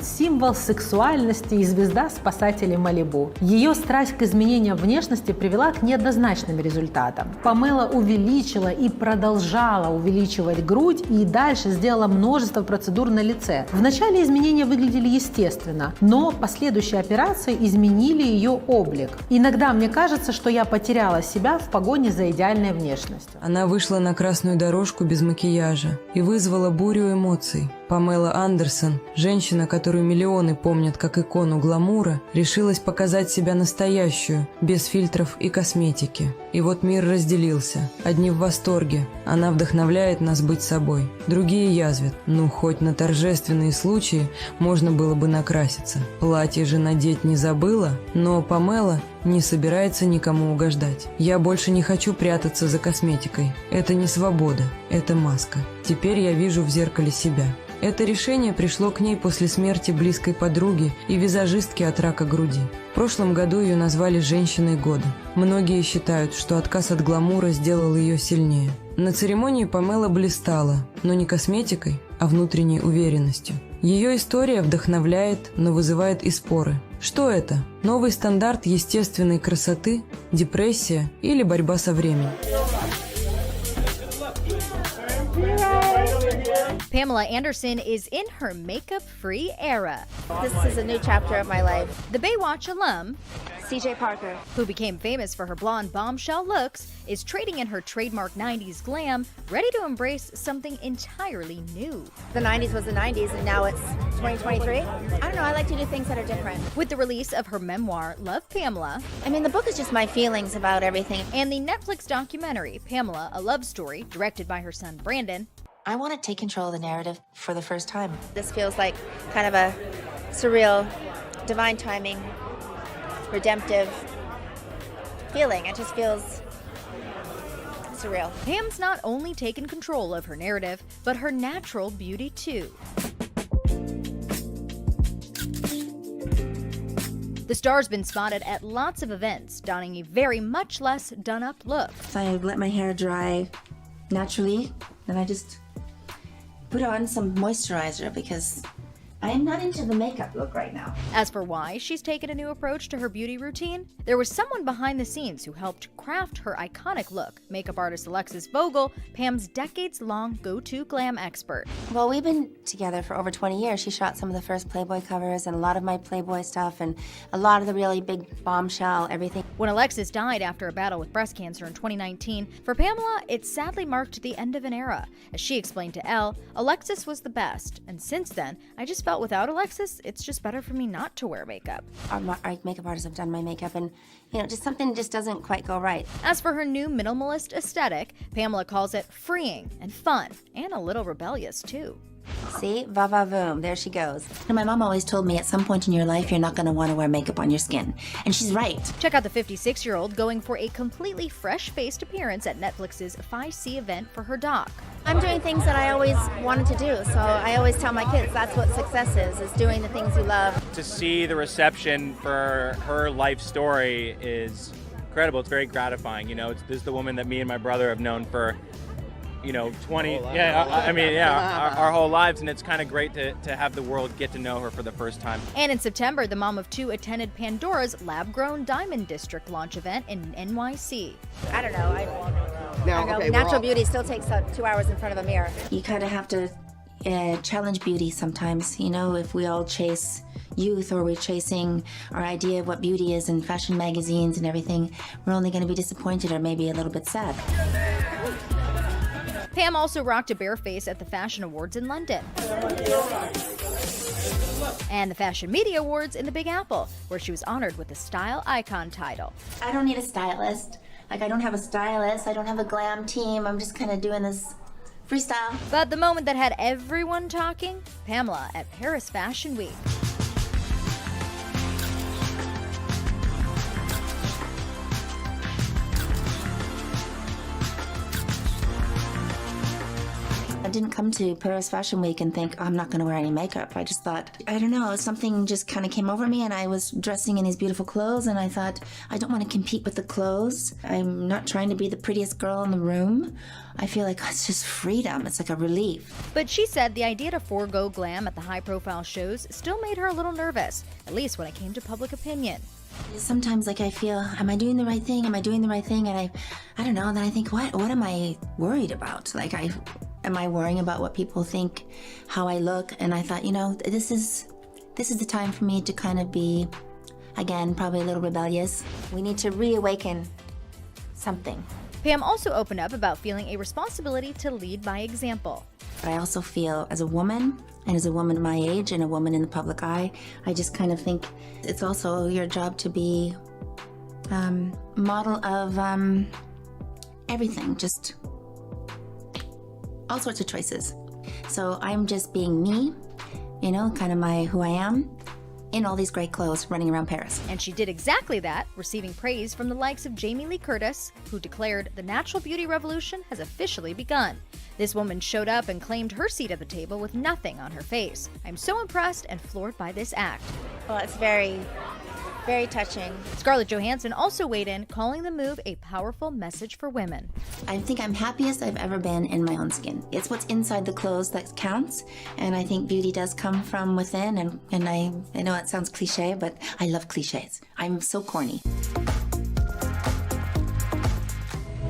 символ сексуальности и звезда спасателей Малибу. Ее страсть к изменениям внешности привела к неоднозначным результатам. Памела увеличила и продолжала увеличивать грудь и дальше сделала множество процедур на лице. Вначале изменения выглядели естественно, но последующие операции изменили ее облик. Иногда мне кажется, что я потеряла себя в погоне за идеальной внешностью. Она вышла на красную дорожку без макияжа и вызвала бурю эмоций. Памела Андерсон, женщина, которую миллионы помнят как икону гламура, решилась показать себя настоящую, без фильтров и косметики. И вот мир разделился. Одни в восторге. Она вдохновляет нас быть собой. Другие язвят. Ну, хоть на торжественные случаи можно было бы накраситься. Платье же надеть не забыла, но Памела не собирается никому угождать. Я больше не хочу прятаться за косметикой. Это не свобода, это маска. Теперь я вижу в зеркале себя. Это решение пришло к ней после смерти близкой подруги и визажистки от рака груди. В прошлом году ее назвали «Женщиной года». Многие считают, что отказ от гламура сделал ее сильнее. На церемонии Памела блистала, но не косметикой, а внутренней уверенностью. Ее история вдохновляет, но вызывает и споры. Что это? Новый стандарт естественной красоты, депрессия или борьба со временем? Pamela Anderson is in her makeup-free era. This is a new chapter of my life. The Baywatch alum, CJ Parker. who became famous for her blonde bombshell looks, is trading in her trademark 90s glam, ready to embrace something entirely new. The 90s was the 90s and now it's 2023. I don't know, I like to do things that are different. With the release of her memoir, Love Pamela, I mean, the book is just my feelings about everything. and the Netflix documentary, Pamela, A Love Story, directed by her son Brandon, I want to take control of the narrative for the first time. This feels like kind of a surreal, divine timing, redemptive feeling. It just feels surreal. Pam's not only taken control of her narrative, but her natural beauty too. The star's been spotted at lots of events, donning a very much less done-up look. So I let my hair dry naturally, then I just put on some moisturizer because I am not into the makeup look right now. As for why she's taken a new approach to her beauty routine, there was someone behind the scenes who helped craft her iconic look, makeup artist Alexis Vogel, Pam's decades-long go-to glam expert. Well, we've been together for over 20 years. She shot some of the first Playboy covers and a lot of my Playboy stuff and a lot of the really big bombshell, everything. When Alexis died after a battle with breast cancer in 2019, for Pamela, it sadly marked the end of an era. As she explained to Elle, Alexis was the best, and since then, I just felt without Alexis, it's just better for me not to wear makeup. Our makeup artists have done my makeup and, you know, just something just doesn't quite go right. As for her new minimalist aesthetic, Pamela calls it freeing and fun, and a little rebellious too. See? Va-va-voom. There she goes. And my mom always told me at some point in your life, you're not going to want to wear makeup on your skin. And she's right. Check out the 56-year-old going for a completely fresh-faced appearance at Netflix's 5C event for her doc. I'm doing things that I always wanted to do, so I always tell my kids that's what success is doing the things you love. To see the reception for her life story is incredible. It's very gratifying. You know, this is the woman that me and my brother have known for, 20, our whole lives, and it's kind of great to have the world get to know her for the first time. And in September, the mom of two attended Pandora's lab-grown Diamond District launch event in NYC. I don't know. I don't know. Natural beauty still takes 2 hours in front of a mirror. You kind of have to challenge beauty sometimes. You know, if we all chase youth or we're chasing our idea of what beauty is in fashion magazines and everything, we're only going to be disappointed or maybe a little bit sad. Pam also rocked a bare face at the Fashion Awards in London. And the Fashion Media Awards in the Big Apple, where she was honored with the Style Icon title. I don't need a stylist. Like, I don't have a stylist. I don't have a glam team. I'm just kind of doing this freestyle. But the moment that had everyone talking, Pamela at Paris Fashion Week. didn't come to Paris Fashion Week and think, oh, I'm not going to wear any makeup. I just thought, I don't know, something just kind of came over me, and I was dressing in these beautiful clothes, and I thought, I don't want to compete with the clothes. I'm not trying to be the prettiest girl in the room. I feel like it's just freedom. It's like a relief. But she said the idea to forego glam at the high-profile shows still made her a little nervous, at least when it came to public opinion. Sometimes, like, I feel, am I doing the right thing? Am I doing the right thing? And I don't know. And then I think, what am I worried about? Like, am I worrying about what people think, how I look? And I thought, you know, this is the time for me to kind of be, again, probably a little rebellious. We need to reawaken something. Pam also opened up about feeling a responsibility to lead by example. But I also feel, as a woman, and as a woman my age and a woman in the public eye, I just kind of think it's also your job to be model of everything, just all sorts of choices. So I'm just being me, you know, kind of who I am, in all these great clothes running around Paris. And she did exactly that, receiving praise from the likes of Jamie Lee Curtis, who declared the natural beauty revolution has officially begun. This woman showed up and claimed her seat at the table with nothing on her face. I'm so impressed and floored by this act. Well, it's very, very touching. Scarlett Johansson also weighed in, calling the move a powerful message for women. I think I'm happiest I've ever been in my own skin. It's what's inside the clothes that counts, and I think beauty does come from within, and I know it sounds cliche, but I love cliches. I'm so corny.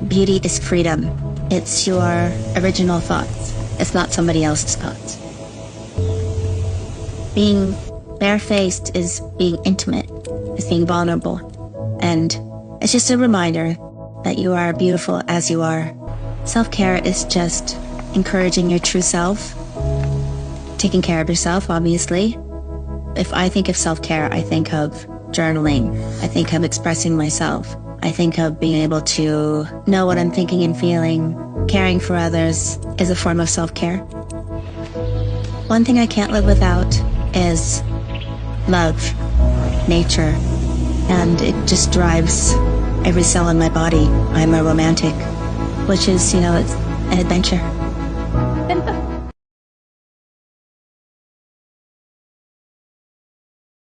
Beauty is freedom. It's your original thoughts. It's not somebody else's thoughts. Being barefaced is being intimate. It's being vulnerable. And it's just a reminder that you are beautiful as you are. Self-care is just encouraging your true self, taking care of yourself, obviously. If I think of self-care, I think of journaling. I think of expressing myself. I think of being able to know what I'm thinking and feeling. Caring for others is a form of self-care. One thing I can't live without is love, nature, and it just drives every cell in my body. I'm a romantic, which is, you know, it's an adventure.